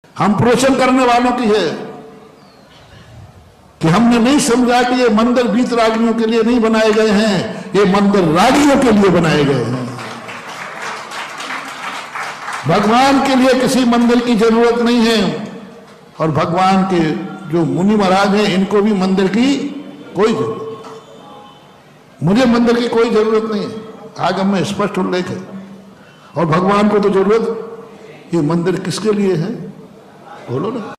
हम प्रवचन करने वालों की है कि हमने नहीं समझा कि ये मंदिर वीतरागियों के लिए नहीं बनाए गए हैं, ये मंदिर रागियों के लिए बनाए गए हैं। भगवान के लिए किसी मंदिर की जरूरत नहीं है, और भगवान के जो मुनि महाराज हैं इनको भी मंदिर की कोई जरूरत, मुझे मंदिर की कोई जरूरत नहीं है, आगम में स्पष्ट उल्लेख है। और भगवान को तो जरूरत, ये मंदिर किसके लिए है बोलो ना।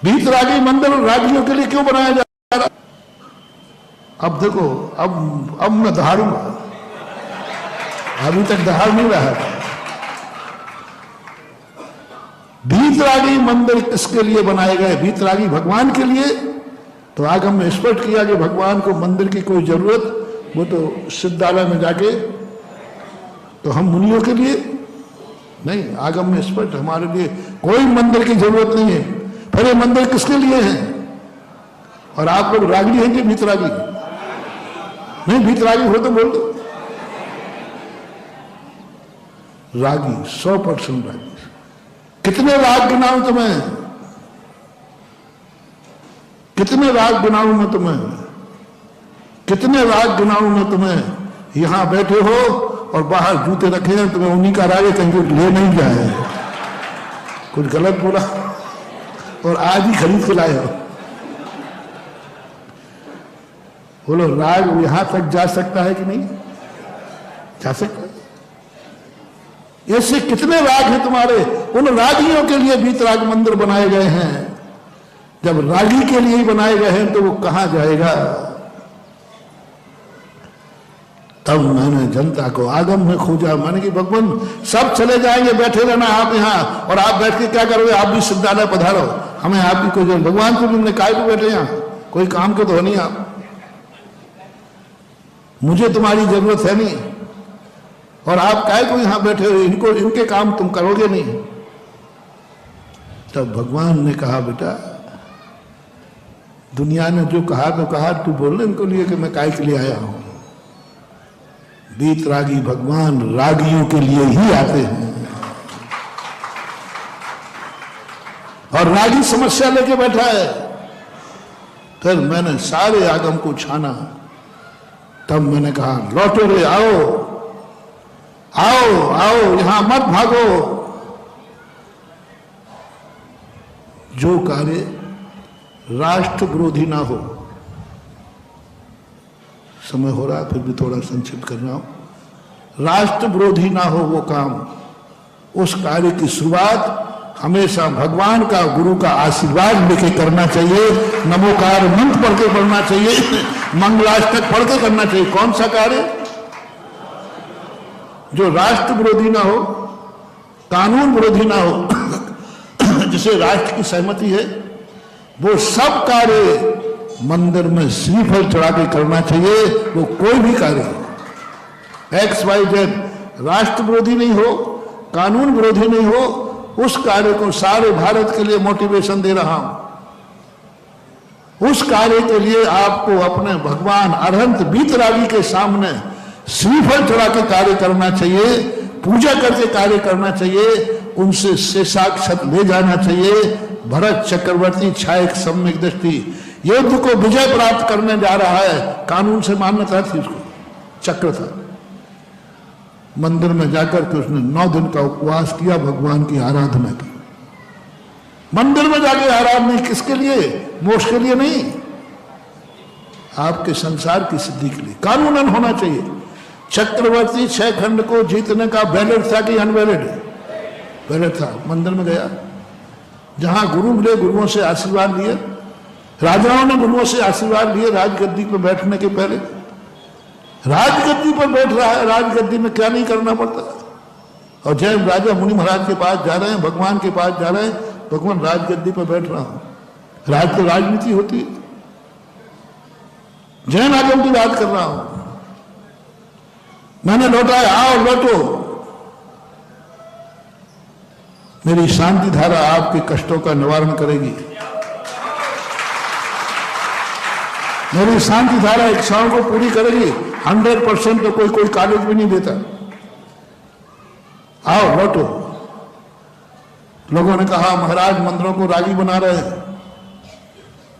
वीतरागी मंदिर रागियों के लिए क्यों बनाया जा रहा? अब देखो, अब मैं दहाड़ूंगा, अभी तक दहाड़ नहीं रहा था। वीतरागी मंदिर किसके लिए बनाए गए? वीतरागी भगवान के लिए। तो आगम में स्पष्ट किया कि भगवान को मंदिर की कोई जरूरत, वो तो सिद्धालय में जाके, तो हम मुनियों के लिए नहीं। आगम में स्पष्ट, हमारे लिए कोई मंदिर की जरूरत नहीं है। फिर ये मंदिर किसके लिए है? और आप लोग रागी हैं कि वीतरागी? नहीं, वीतरागी हो तो बोल दो। रागी 100% रागी। कितने राग गिनाऊं तुम्हें? कितने राग गिनाऊं मैं तुम्हें? कितने राग गिनाऊं मैं तुम्हें? यहां बैठे हो और बाहर जूते रखे हैं, तुम्हें उन्हीं का राग है, कहीं कुछ ले नहीं जाए, कुछ गलत बोला और आज ही खरीद के लाए हो। बोलो, राग यहां तक जा सकता है कि नहीं जा सकता? ऐसे कितने राग हैं तुम्हारे? उन रागियों के लिए वीतराग मंदिर बनाए गए हैं। जब रागी के लिए ही बनाए गए हैं तो वो कहां जाएगा? तब मैंने जनता को आगम में खोजा। मैंने कि भगवान सब चले जाएंगे, बैठे रहना आप यहाँ, और आप बैठ के क्या करोगे? आप भी सिद्धालय पधारो, हमें आपकी कोई जरूरत। भगवान को भी काय को बैठे यहाँ, कोई काम के तो नहीं आप, मुझे तुम्हारी जरूरत है नहीं, और आप काय को यहाँ बैठे हो? इनको, इनके काम तुम करोगे नहीं। तब भगवान ने कहा, बेटा दुनिया ने जो कहा तो कहा, तू बोलने इनको लिए कि मैं काय के लिए आया हूं। वीतरागी भगवान रागियों के लिए ही आते हैं, और रागी समस्या लेके बैठा है। फिर मैंने सारे आगम को छाना, तब मैंने कहा, लौटो रे, आओ आओ आओ, यहां मत भागो। जो कार्य राष्ट्र विरोधी ना हो, समय हो रहा फिर भी थोड़ा संक्षिप्त कर रहा हूं, राष्ट्र विरोधी ना हो वो काम, उस कार्य की शुरुआत हमेशा भगवान का, गुरु का आशीर्वाद लेके करना चाहिए। नमोकार मंत्र पढ़ के करना चाहिए, मंगलाष्टक पढ़ के करना चाहिए। कौन सा कार्य? जो राष्ट्र विरोधी ना हो, कानून विरोधी ना हो, जिसे राष्ट्र की सहमति है, वो सब कार्य मंदिर में श्रीफल चढ़ा के करना चाहिए। वो कोई भी कार्य XYZ राष्ट्र विरोधी नहीं हो, कानून विरोधी नहीं हो, उस कार्य को सारे भारत के लिए मोटिवेशन दे रहा हूं। उस कार्य के लिए आपको अपने भगवान अरहंत वीतरागी के सामने श्रीफल चढ़ा के कार्य करना चाहिए, पूजा करके कार्य करना चाहिए, उनसे शेषाक्षत ले जाना चाहिए। भरत चक्रवर्ती छायक सम्यक दृष्टि, युद्ध को विजय प्राप्त करने जा रहा है, कानून से मान्यता थी उसको, चक्र था। मंदिर में जाकर के उसने 9 दिन का उपवास किया, भगवान की आराधना की। मंदिर में जाके आराधना किसके लिए? मोक्ष के लिए नहीं, आपके संसार की सिद्धि के लिए। कानूनन होना चाहिए। चक्रवर्ती 6 खंड को जीतने का वैलिड था कि अनवैलिड? वैलिड था। मंदिर में गया, जहां गुरु मिले, गुरुओं से आशीर्वाद लिए, राजाओं ने गुरुओं से आशीर्वाद लिए। राजगद्दी पर बैठने के पहले, राजगद्दी पर बैठ रहा है, राजगद्दी में क्या नहीं करना पड़ता। और जय राजा मुनि महाराज के पास जा रहे हैं, भगवान के पास जा रहे हैं, भगवान राजगद्दी पर बैठ रहा हूं। राज तो राजनीति होती है, जैन आगम की बात कर रहा हूं। मैंने लौटाया, आओ लौटो। मेरी शांति धारा आपके कष्टों का निवारण करेगी। मेरी शांति धारा इच्छाओं को पूरी करेगी। 100% तो कोई कॉलेज भी नहीं देता। आओ लौटो। लोगों ने कहा महाराज मंदिरों को रागी बना रहे हैं।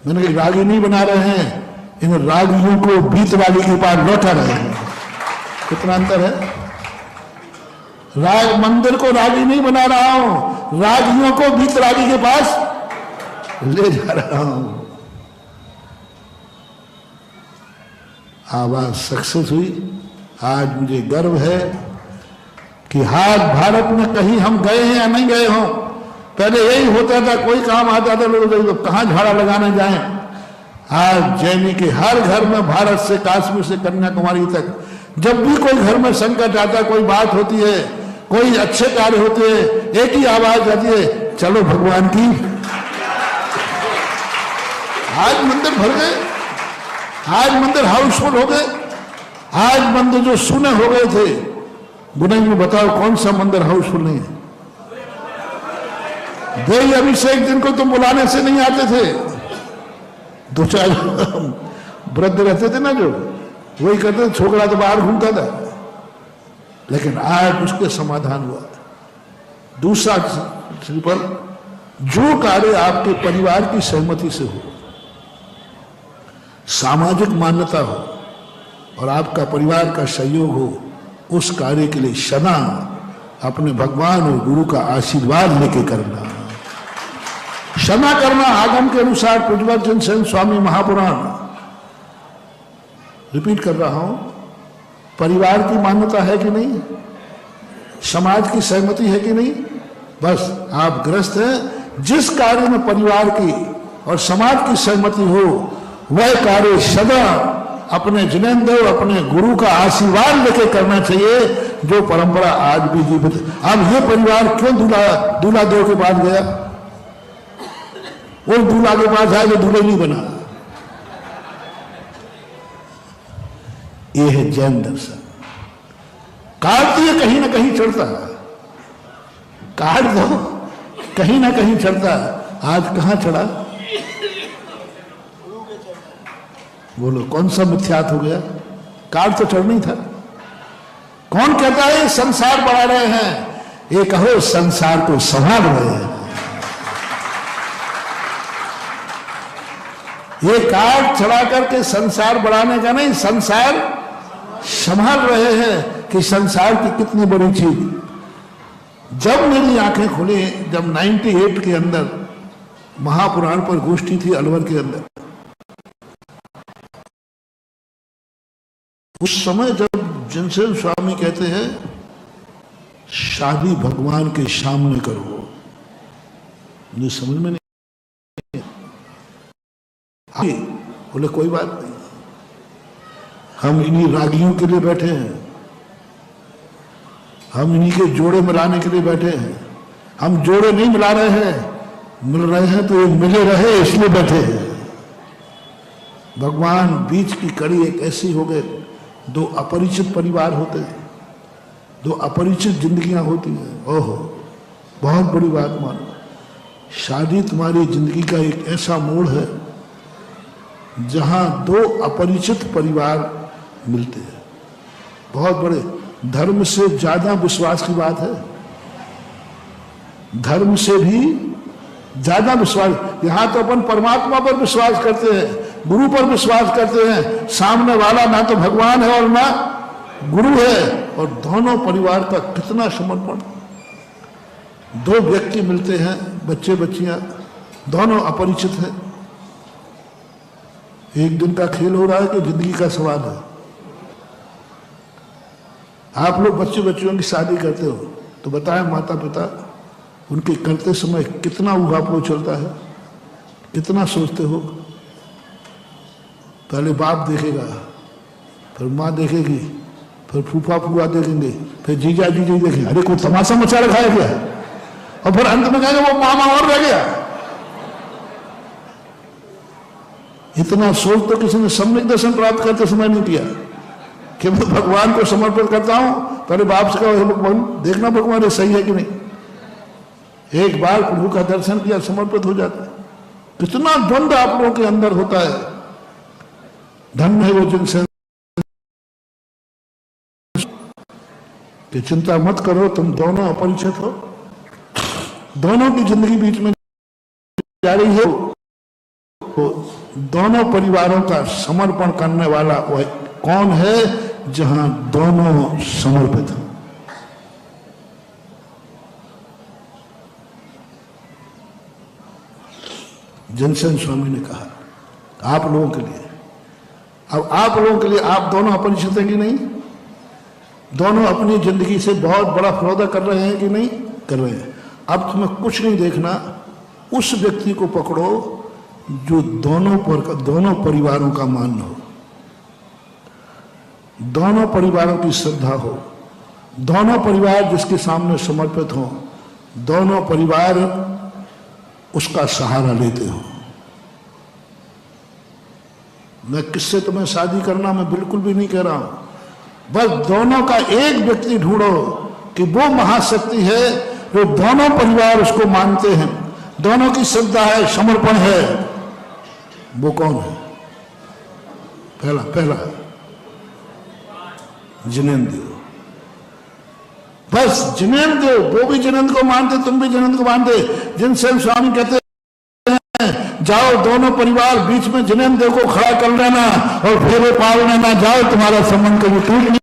मैंने कहा रागी नहीं बना रहे हैं, इन रागियों को बीतरागी के पास लौटा रहे हैं। कितना अंतर है। राग मंदिर को रागी नहीं बना रहा हूं, रागियों को बीतरागी के पास ले जा रहा हूं। आवाज सक्सेस हुई। आज मुझे गर्व है कि आज भारत में कहीं हम गए हैं या नहीं गए हों। पहले यही होता था, कोई काम आता था लोग कहां झाड़ा लगाने जाएं। आज जैनी के हर घर में, भारत से कश्मीर से कन्याकुमारी तक, जब भी कोई घर में संकट आता, कोई बात होती है, कोई अच्छे कार्य होते हैं, एक ही आवाज आती है, चलो भगवान की। आज मंदिर भर गए, आज मंदिर हाउसफुल हो गए। आज मंदिर जो सुने हो गए थे, बुनाई में बताओ कौन सा मंदिर हाउसफुल नहीं है। देवी अभिषेक दिन को तुम बुलाने से नहीं आते थे, दो चार वृद्ध रहते थे ना जो वही करते थे, छोकरा तो बाहर घूमता था। लेकिन आज उसके समाधान हुआ। दूसरा सिंपल, जो कार्य आपके परिवार की सहमति से हो, सामाजिक मान्यता हो और आपका परिवार का सहयोग हो, उस कार्य के लिए सदा अपने भगवान और गुरु का आशीर्वाद लेके करना। क्षमा करना आगम के अनुसार पुष्पवचन सेन स्वामी महापुराण। रिपीट कर रहा हूं, परिवार की मान्यता है कि नहीं, समाज की सहमति है कि नहीं, बस आप ग्रस्त हैं। जिस कार्य में परिवार की और समाज की सहमति हो, वह कार्य सदा अपने जिनेंद्र, अपने गुरु का आशीर्वाद लेके करना चाहिए, जो परंपरा आज भी जीवित है। अब ये परिवार क्यों दूल्हा देव के पास गया, वो दूल्हा के पास आया जो दूल्हे नहीं बना। ये है जैन दर्शन। कार्तीय कहीं ना कहीं चढ़ता है, काट दो कहीं ना कहीं चढ़ता है। आज कहां चढ़ा, बोलो कौन सा मिथ्यात हो गया। काट तो चढ़ नहीं था। कौन कहता है संसार बढ़ा रहे हैं, ये कहो संसार को संभाल रहे हैं। ये काट चढ़ा करके संसार बढ़ाने का नहीं, संसार संभाल रहे हैं कि संसार की कितनी बड़ी चीज। जब मेरी आंखें खुली, जब 98 के अंदर महापुराण पर गोष्ठी थी अलवर के अंदर, उस समय जब जिनसेन स्वामी कहते हैं शादी भगवान के सामने करो, मुझे समझ में नहीं। बोले कोई बात नहीं, हम इन्हीं रागियों के लिए बैठे हैं, हम इन्हीं के जोड़े मिलाने के लिए बैठे हैं। हम जोड़े नहीं मिला रहे हैं, मिल रहे हैं तो ये मिले रहे इसलिए बैठे हैं। भगवान बीच की कड़ी एक ऐसी हो गई, दो अपरिचित परिवार होते हैं, दो अपरिचित जिंदगियां होती हैं। ओहो, बहुत बड़ी बात मानो। शादी तुम्हारी जिंदगी का एक ऐसा मोड़ है जहां दो अपरिचित परिवार मिलते हैं। बहुत बड़े, धर्म से ज्यादा विश्वास की बात है, धर्म से भी ज्यादा विश्वास। यहां तो अपन परमात्मा पर विश्वास करते हैं, गुरु पर विश्वास करते हैं। सामने वाला ना तो भगवान है और ना गुरु है, और दोनों परिवार का कितना समर्पण। दो व्यक्ति मिलते हैं, बच्चे बच्चियां, दोनों अपरिचित हैं। एक दिन का खेल हो रहा है कि जिंदगी का सवाल है। आप लोग बच्चे बच्चियों की शादी करते हो तो बताएं, माता पिता उनके करते समय कितना उहापोह चलता है, कितना सोचते हो। पहले बाप देखेगा, फिर माँ देखेगी, फिर फूफा फूफा देखेंगे, फिर जीजा जीजी देखेंगे, अरे कोई तमाशा मचा रखा है क्या, और फिर अंत में कहेंगे वो मामा और रह गया। इतना सोच तो किसी ने सम्यक दर्शन प्राप्त करते समय नहीं किया कि मैं भगवान को समर्पित करता हूं। पहले बाप से कहो भगवान देखना भगवान ये सही है कि नहीं। एक बार प्रभु का दर्शन किया, समर्पित हो जाता है। कितना द्वंद्व आप लोगों के अंदर होता है। धन्य है वो जिनसे कि चिंता मत करो, तुम दोनों अपरिचित हो, दोनों की जिंदगी बीच में जा रही है, तो दोनों परिवारों का समर्पण करने वाला वह कौन है? जहां दोनों समर्पित हैं। जनसेन स्वामी ने कहा आप लोगों के लिए, अब आप लोगों के लिए आप दोनों अपरिचित हैं कि नहीं? दोनों अपनी जिंदगी से बहुत बड़ा सौदा कर रहे हैं कि नहीं कर रहे हैं? अब तुम्हें कुछ नहीं देखना, उस व्यक्ति को पकड़ो जो दोनों परिवारों का मान हो, दोनों परिवारों की श्रद्धा हो, दोनों परिवार जिसके सामने समर्पित हो, दोनों परिवार उसका सहारा लेते हो। मैं किससे तुम्हें शादी करना मैं बिल्कुल भी नहीं कह रहा हूं, बस दोनों का एक व्यक्ति ढूंढो कि वो महाशक्ति है जो दोनों परिवार उसको मानते हैं, दोनों की श्रद्धा है, समर्पण है। वो कौन है? पहला जिनेंद्र देव। बस जिनेंद्र देव, वो भी जिनेंद्र को मानते, तुम भी जिनेंद्र को मानते। जिनसेन स्वामी कहते हैं जाओ दोनों परिवार बीच में जिनेंद्र देव को खड़ा कर लेना और फेरे पाल लेना, जाओ तुम्हारा संबंध कभी टूट नहीं